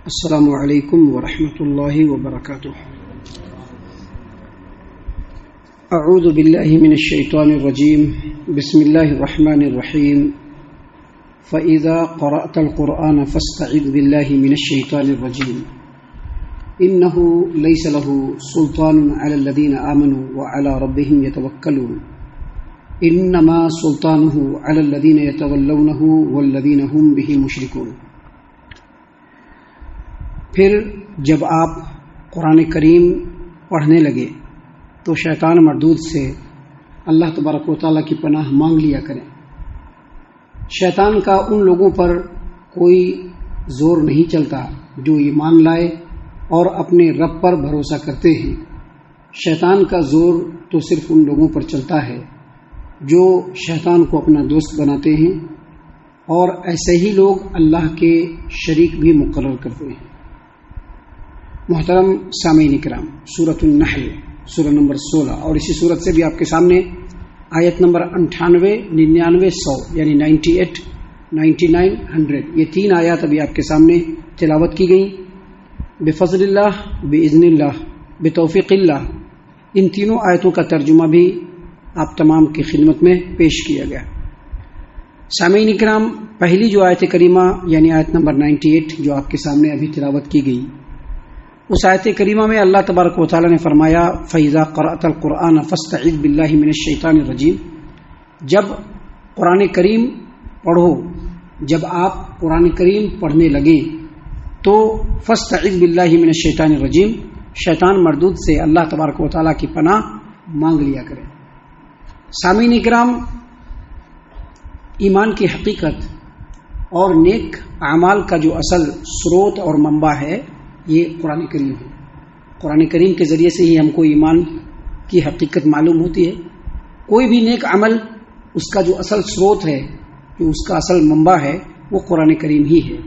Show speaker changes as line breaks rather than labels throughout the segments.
السلام علیکم ورحمۃ اللہ وبرکاتہ۔ اعوذ باللہ من الشیطان الرجیم، بسم اللہ الرحمن الرحیم۔ فَإِذَا قَرَأْتَ الْقُرْآنَ فَاسْتَعِذْ بِاللَّهِ مِنَ الشَّيْطَانِ الرَّجِيمِ إِنَّهُ لَيْسَ لَهُ سُلْطَانٌ عَلَى الَّذِينَ آمَنُوا وَعَلَى رَبِّهِمْ يَتَوَكَّلُونَ إِنَّمَا سُلْطَانُهُ عَلَى الَّذِينَ يَتَوَلَّوْنَهُ وَالَّذِينَ هُمْ بِهِ مُشْرِكُونَ۔ پھر جب آپ قرآن کریم پڑھنے لگے تو شیطان مردود سے اللہ تبارک و تعالیٰ کی پناہ مانگ لیا کریں۔ شیطان کا ان لوگوں پر کوئی زور نہیں چلتا جو ایمان لائے اور اپنے رب پر بھروسہ کرتے ہیں۔ شیطان کا زور تو صرف ان لوگوں پر چلتا ہے جو شیطان کو اپنا دوست بناتے ہیں، اور ایسے ہی لوگ اللہ کے شریک بھی مقرر کرتے ہیں۔ محترم سامعین کرام، سورۃ النحل سورہ نمبر 16 اور اسی سورت سے بھی آپ کے سامنے آیت نمبر 98، 99، 100 یعنی 98، 99، 100 یہ تین آیات ابھی آپ کے سامنے تلاوت کی گئیں۔ بفضل اللہ، باذن اللہ، بتوفیق اللہ، ان تینوں آیتوں کا ترجمہ بھی آپ تمام کی خدمت میں پیش کیا گیا۔ سامعین کرام، پہلی جو آیت کریمہ یعنی آیت نمبر 98 جو آپ کے سامنے ابھی تلاوت کی گئی، اس آیت کریمہ میں اللہ تبارک و تعالیٰ نے فرمایا فَإِذَا قَرَأْتَ الْقُرْآنَ فَاسْتَعِذْ بِاللَّهِ مِنَ الشَّيْطَانِ الرَّجِيمِ، جب قرآن کریم پڑھو، جب آپ قرآن کریم پڑھنے لگیں تو فَاسْتَعِذْ بِاللَّهِ مِنَ الشَّيْطَانِ الرَّجِيمِ، شیطان مردود سے اللہ تبارک و تعالیٰ کی پناہ مانگ لیا کریں۔ سامعین کرام، ایمان کی حقیقت اور نیک اعمال کا جو اصل سروت اور منبع ہے یہ قرآن کریم ہے۔ قرآن کریم کے ذریعے سے ہی ہم کو ایمان کی حقیقت معلوم ہوتی ہے۔ کوئی بھی نیک عمل اس کا جو اصل سروت ہے، جو اس کا اصل منبع ہے، وہ قرآن کریم ہی ہے۔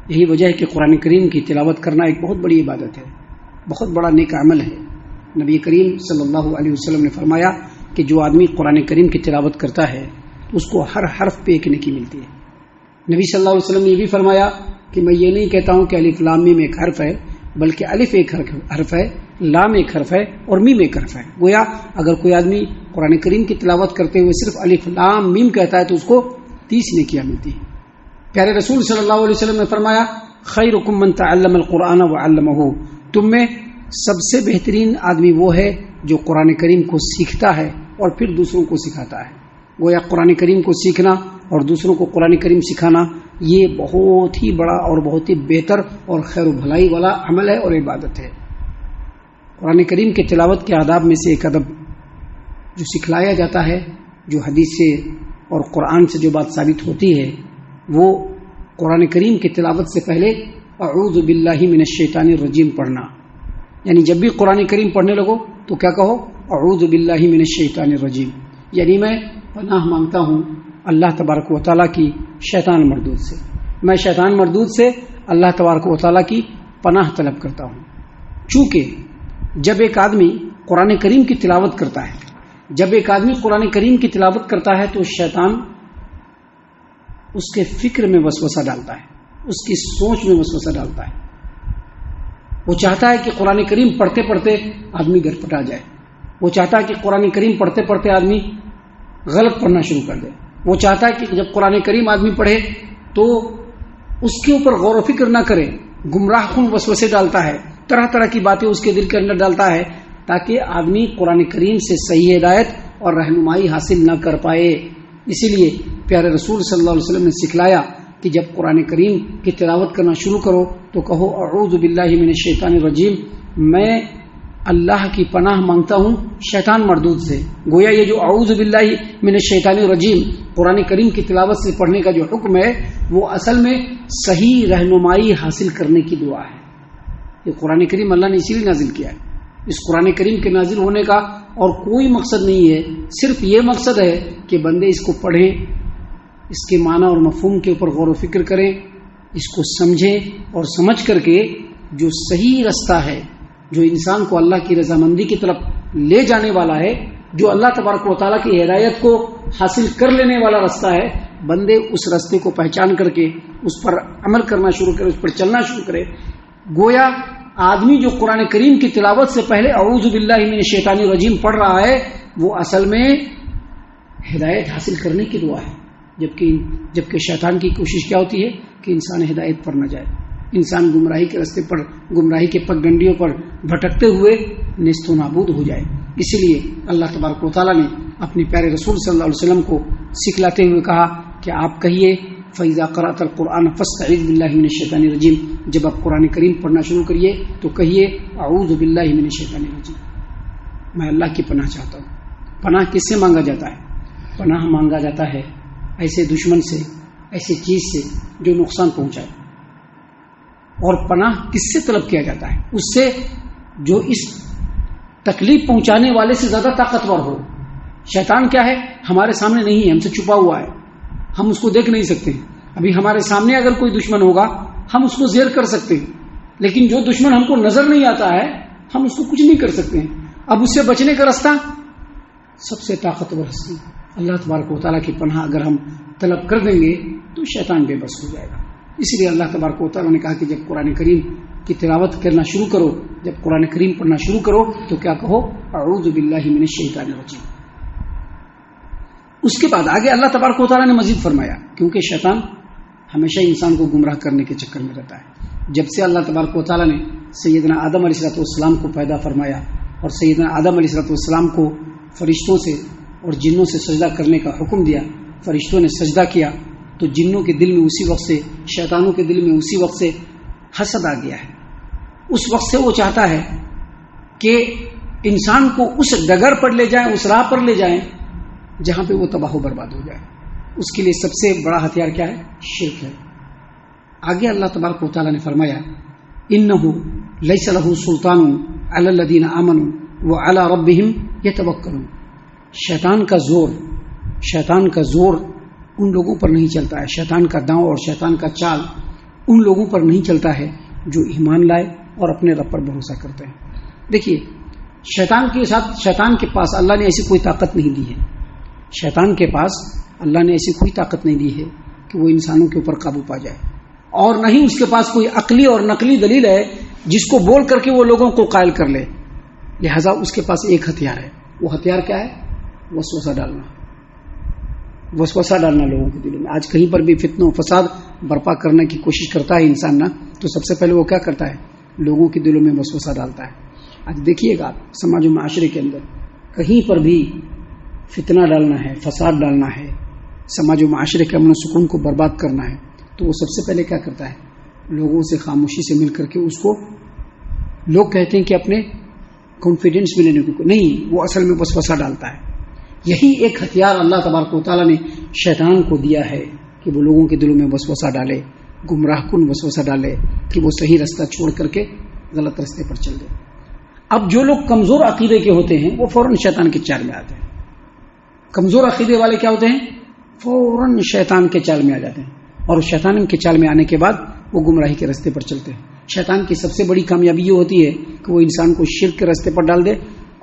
یہی وجہ ہے کہ قرآن کریم کی تلاوت کرنا ایک بہت بڑی عبادت ہے، بہت بڑا نیک عمل ہے۔ نبی کریم صلی اللہ علیہ وسلم نے فرمایا کہ جو آدمی قرآن کریم کی تلاوت کرتا ہے اس کو ہر حرف پہ ایک نیکی ملتی ہے۔ نبی صلی اللہ علیہ وسلم نے یہ بھی فرمایا کہ میں یہ نہیں کہتا ہوں کہ الف لام میم ایک حرف ہے، بلکہ الف ایک حرف ہے، لام ایک حرف ہے اور میم ایک حرف ہے۔ گویا اگر کوئی آدمی قرآن کریم کی تلاوت کرتے ہوئے صرف الف لام میم کہتا ہے تو اس کو 30 نیکیاں ملتی ہیں۔ پیارے رسول صلی اللہ علیہ وسلم نے فرمایا خیرکم من تعلم القرآن وعلمہ، تم میں سب سے بہترین آدمی وہ ہے جو قرآن کریم کو سیکھتا ہے اور پھر دوسروں کو سکھاتا ہے۔ گویا قرآن کریم کو سیکھنا اور دوسروں کو قرآن کریم سکھانا یہ بہت ہی بڑا اور بہت ہی بہتر اور خیر و بھلائی والا عمل ہے اور عبادت ہے۔ قرآن کریم کے تلاوت کے آداب میں سے ایک ادب جو سکھلایا جاتا ہے، جو حدیث سے اور قرآن سے جو بات ثابت ہوتی ہے، وہ قرآن کریم کی تلاوت سے پہلے اعوذ باللہ من الشیطان الرجیم پڑھنا، یعنی جب بھی قرآن کریم پڑھنے لگو تو کیا کہو؟ اعوذ باللہ من الشیطان الرجیم، یعنی میں پناہ مانگتا ہوں اللہ تبارک و تعالیٰ کی شیطان مردود سے، میں شیطان مردود سے اللہ تبارک و تعالیٰ کی پناہ طلب کرتا ہوں۔ چونکہ جب ایک آدمی قرآن کریم کی تلاوت کرتا ہے، جب ایک آدمی قرآن کریم کی تلاوت کرتا ہے تو شیطان اس کے فکر میں وسوسہ ڈالتا ہے، اس کی سوچ میں وسوسہ ڈالتا ہے۔ وہ چاہتا ہے کہ قرآن کریم پڑھتے پڑھتے آدمی گرپٹا جائے، وہ چاہتا ہے کہ قرآن کریم پڑھتے پڑھتے آدمی غلط پڑھنا شروع کر دے، وہ چاہتا ہے کہ جب قرآن کریم آدمی پڑھے تو اس کے اوپر غور و فکر نہ کرے، گمراہ کن وسوسے ڈالتا ہے، طرح طرح کی باتیں اس کے دل کے اندر ڈالتا ہے تاکہ آدمی قرآن کریم سے صحیح ہدایت اور رہنمائی حاصل نہ کر پائے۔ اسی لیے پیارے رسول صلی اللہ علیہ وسلم نے سکھلایا کہ جب قرآن کریم کی تلاوت کرنا شروع کرو تو کہو اعوذ باللہ من الشیطان الرجیم، میں اللہ کی پناہ مانگتا ہوں شیطان مردود سے۔ گویا یہ جو اعوذ باللہ من الشیطان الرجیم قرآن کریم کی تلاوت سے پڑھنے کا جو حکم ہے وہ اصل میں صحیح رہنمائی حاصل کرنے کی دعا ہے۔ یہ قرآن کریم اللہ نے اسی لیے نازل کیا ہے۔ اس قرآن کریم کے نازل ہونے کا اور کوئی مقصد نہیں ہے، صرف یہ مقصد ہے کہ بندے اس کو پڑھیں، اس کے معنی اور مفہوم کے اوپر غور و فکر کریں، اس کو سمجھیں اور سمجھ کر کے جو صحیح رستہ ہے، جو انسان کو اللہ کی رضامندی کی طرف لے جانے والا ہے، جو اللہ تبارک و تعالیٰ کی ہدایت کو حاصل کر لینے والا راستہ ہے، بندے اس راستے کو پہچان کر کے اس پر عمل کرنا شروع کرے، اس پر چلنا شروع کرے. گویا آدمی جو قرآن کریم کی تلاوت سے پہلے اعوذ باللہ من الشیطان الرجیم پڑھ رہا ہے وہ اصل میں ہدایت حاصل کرنے کی دعا ہے، جبکہ شیطان کی کوشش کیا ہوتی ہے کہ انسان ہدایت پر نہ جائے، انسان گمراہی کے راستے پر، گمراہی کے پگڈنڈیوں پر بھٹکتے ہوئے نیست و نابود ہو جائے. اسی لیے اللہ تبارک و تعالیٰ نے اپنے پیارے رسول صلی اللہ علیہ وسلم کو سکھلاتے ہوئے کہا کہ آپ کہیے فَإِذَا قَرَأْتَ الْقُرْآنَ فَاسْتَعِذْ بِاللَّهِ مِنَ الشَّيْطَانِ الرَّجِيمِ، جب آپ قرآن کریم پڑھنا شروع کریے تو کہیے اعوذ باللہ من الشیطان الرجیم، میں اللہ کی پناہ چاہتا ہوں. پناہ کس سے مانگا جاتا ہے؟ پناہ مانگا جاتا ہے ایسے دشمن سے، ایسی چیز سے جو نقصان پہنچائے. اور پناہ کس سے طلب کیا جاتا ہے؟ اس سے جو اس تکلیف پہنچانے والے سے زیادہ طاقتور ہو. شیطان کیا ہے؟ ہمارے سامنے نہیں ہے، ہم سے چھپا ہوا ہے، ہم اس کو دیکھ نہیں سکتے. ابھی ہمارے سامنے اگر کوئی دشمن ہوگا ہم اس کو زیر کر سکتے ہیں، لیکن جو دشمن ہم کو نظر نہیں آتا ہے ہم اس کو کچھ نہیں کر سکتے ہیں. اب اس سے بچنے کا راستہ سب سے طاقتور ہستی اللہ تبارک و تعالیٰ کی پناہ اگر ہم طلب کر دیں گے تو شیطان بے بس ہو جائے گا. اس لیے اللہ تبارک و تعالیٰ نے کہا کہ جب قرآن کریم کی تلاوت کرنا شروع کرو، جب قرآن کریم پڑھنا شروع کرو تو کیا کہو اعوذ باللہ من الشیطان الرجیم. اس کے بعد آگے اللہ تبارک و تعالیٰ نے مزید فرمایا، کیونکہ شیطان ہمیشہ انسان کو گمراہ کرنے کے چکر میں رہتا ہے. جب سے اللہ تبارک و تعالیٰ نے سیدنا آدم علیہ السلام کو پیدا فرمایا اور سیدنا آدم علیہ السلام کو فرشتوں سے اور جنوں سے سجدہ کرنے کا حکم دیا، فرشتوں نے سجدہ کیا تو جنوں کے دل میں اسی وقت سے، شیطانوں کے دل میں اسی وقت سے حسد آ گیا ہے. اس وقت سے وہ چاہتا ہے کہ انسان کو اس ڈگر پر لے جائیں، اس راہ پر لے جائیں جہاں پہ وہ تباہ و برباد ہو جائے. اس کے لیے سب سے بڑا ہتھیار کیا ہے؟ شرک ہے. آگے اللہ تبارک و تعالیٰ نے فرمایا انہ لیس لہ سلطان علی الذین آمنوا وعلی ربہم یتوکلون. شیطان کا زور ان لوگوں پر نہیں چلتا ہے، شیطان کا داؤں اور شیطان کا چال ان لوگوں پر نہیں چلتا ہے جو ایمان لائے اور اپنے رب پر بھروسہ کرتے ہیں. دیکھیے شیطان کے پاس اللہ نے ایسی کوئی طاقت نہیں دی ہے، شیطان کے پاس اللہ نے ایسی کوئی طاقت نہیں دی ہے کہ وہ انسانوں کے اوپر قابو پا جائے، اور نہ ہی اس کے پاس کوئی عقلی اور نقلی دلیل ہے جس کو بول کر کے وہ لوگوں کو قائل کر لے. لہذا اس کے پاس ایک ہتھیار ہے. وہ ہتھیار کیا ہے؟ وسوسہ ڈالنا لوگوں کے دلوں میں. آج کہیں پر بھی فتنہ و فساد برپا کرنے کی کوشش کرتا ہے انسان نا، تو سب سے پہلے وہ کیا کرتا ہے؟ لوگوں کے دلوں میں وسوسہ ڈالتا ہے. آج دیکھیے گا سماج و معاشرے کے اندر کہیں پر بھی فتنہ ڈالنا ہے، فساد ڈالنا ہے، سماج و معاشرے کے امن و سکون کو برباد کرنا ہے، تو وہ سب سے پہلے کیا کرتا ہے؟ لوگوں سے خاموشی سے مل کر کے اس کو، لوگ کہتے ہیں کہ اپنے کانفیڈنس میں لینے کو نہیں، وہ اصل میں وسوسہ ڈالتا ہے. یہی ایک ہتھیار اللہ تبارک و تعالیٰ نے شیطان کو دیا ہے کہ وہ لوگوں کے دلوں میں وسوسہ ڈالے، گمراہ کن وسوسہ ڈالے کہ وہ صحیح راستہ چھوڑ کر کے غلط راستے پر چل دے. اب جو لوگ کمزور عقیدے کے ہوتے ہیں وہ فوراً شیطان کے چال میں آتے ہیں. کمزور عقیدے والے کیا ہوتے ہیں؟ فوراً شیطان کے چال میں آ جاتے ہیں، اور شیطان کے چال میں آنے کے بعد وہ گمراہی کے راستے پر چلتے ہیں. شیطان کی سب سے بڑی کامیابی یہ ہوتی ہے کہ وہ انسان کو شرک کے راستے پر ڈال دے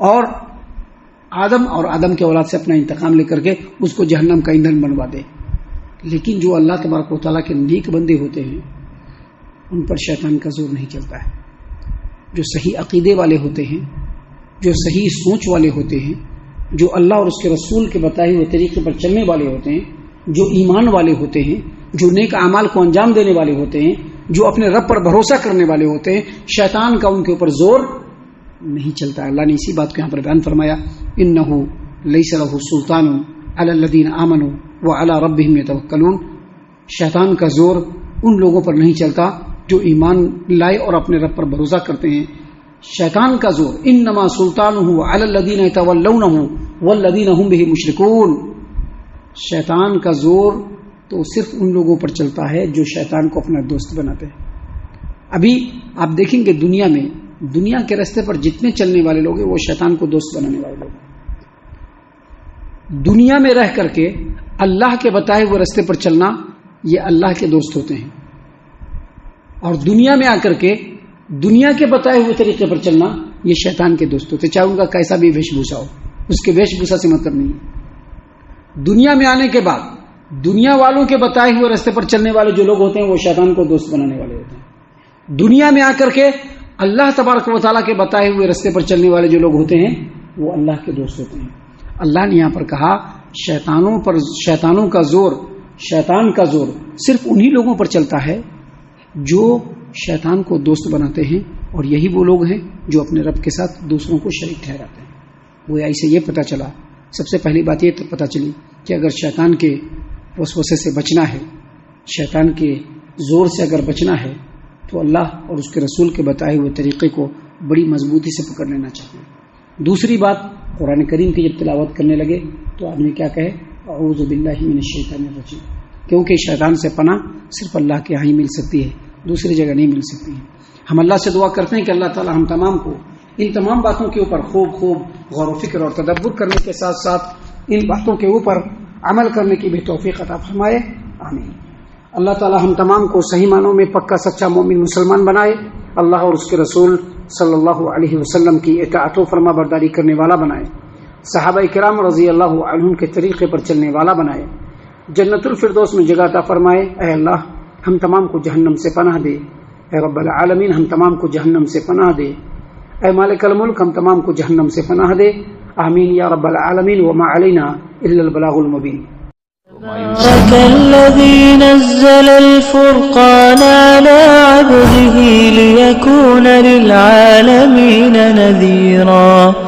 اور آدم کے اولاد سے اپنا انتقام لے کر کے اس کو جہنم کا ایندھن بنوا دے. لیکن جو اللہ تبارک و تعالیٰ کے نیک بندے ہوتے ہیں ان پر شیطان کا زور نہیں چلتا ہے. جو صحیح عقیدے والے ہوتے ہیں، جو صحیح سوچ والے ہوتے ہیں، جو اللہ اور اس کے رسول کے بتائے ہوئے طریقے پر چلنے والے ہوتے ہیں، جو ایمان والے ہوتے ہیں، جو نیک اعمال کو انجام دینے والے ہوتے ہیں، جو اپنے رب پر بھروسہ کرنے والے ہوتے ہیں، شیطان کا ان کے اوپر زور نہیں چلتا. اللہ نے اسی بات کو یہاں پر بیان فرمایا انہ لیس لہ سلطان علی الذین آمنوا وعلی ربہم یتوکلون. شیطان کا زور ان لوگوں پر نہیں چلتا جو ایمان لائے اور اپنے رب پر بھروسہ کرتے ہیں. شیطان کا زور انما سلطانہ علی الذین یتولونہ والذین هم بہ مشرکون. شیطان کا زور تو صرف ان لوگوں پر چلتا ہے جو شیطان کو اپنا دوست بناتے ہیں. ابھی آپ دیکھیں گے دنیا کے راستے پر جتنے چلنے والے لوگ ہیں وہ شیطان کو دوست بنانے والے لوگ ہیں. دنیا میں رہ کر کے اللہ کے بتائے ہوئے راستے پر چلنا یہ اللہ کے دوست ہوتے ہیں، اور دنیا میں آ کر کے دنیا کے بتائے ہوئے طریقے پر چلنا یہ شیطان کے دوست ہوتے ہیں، چاہے ان کا کیسا بھی ویش بھوشا ہو. اس کے ویش بھوشا سے مطلب نہیں ہے. دنیا میں آنے کے بعد دنیا والوں کے بتائے ہوئے راستے پر چلنے والے جو لوگ ہوتے ہیں وہ شیطان کو دوست بنانے والے ہوتے ہیں. دنیا میں آ کر کے اللہ تبارک و تعالیٰ کے بتائے ہوئے راستے پر چلنے والے جو لوگ ہوتے ہیں وہ اللہ کے دوست ہوتے ہیں. اللہ نے یہاں پر کہا شیطان کا زور صرف انہی لوگوں پر چلتا ہے جو شیطان کو دوست بناتے ہیں، اور یہی وہ لوگ ہیں جو اپنے رب کے ساتھ دوسروں کو شریک ٹھہراتے ہیں. وہ ایسے یہ پتہ چلا، سب سے پہلی بات یہ پتہ چلی کہ اگر شیطان کے وسوسے سے بچنا ہے، شیطان کے زور سے اگر بچنا ہے تو اللہ اور اس کے رسول کے بتائے ہوئے طریقے کو بڑی مضبوطی سے پکڑ لینا چاہیے. دوسری بات، قرآن کریم کی جب تلاوت کرنے لگے تو آپ نے کیا کہے؟ اعوذ باللہ من الشیطان الرجیم، کیونکہ شیطان سے پناہ صرف اللہ کے یہاں ہی مل سکتی ہے، دوسری جگہ نہیں مل سکتی ہے. ہم اللہ سے دعا کرتے ہیں کہ اللہ تعالی ہم تمام کو ان تمام باتوں کے اوپر خوب غور و فکر اور تدبر کرنے کے ساتھ ساتھ ان باتوں کے اوپر عمل کرنے کی بھی توفیق عطا فرمائے، آمین. اللہ تعالی ہم تمام کو صحیح معنوں میں پکا سچا مومن مسلمان بنائے، اللہ اور اس کے رسول صلی اللہ علیہ وسلم کی اطاعت و فرما برداری کرنے والا بنائے، صحابہ کرام رضی اللہ عنہم کے طریقے پر چلنے والا بنائے، جنت الفردوس میں جگہ عطا فرمائے. اے اللہ ہم تمام کو جہنم سے پناہ دے، اے رب العالمین ہم تمام کو جہنم سے پناہ دے، اے مالک الملک ہم تمام کو جہنم سے پناہ دے، آمین یا رب العالمین. وما علینا الا البلاغ المبین.
تبارك الذي نزل الفرقان على عبده ليكون للعالمين نذيرا.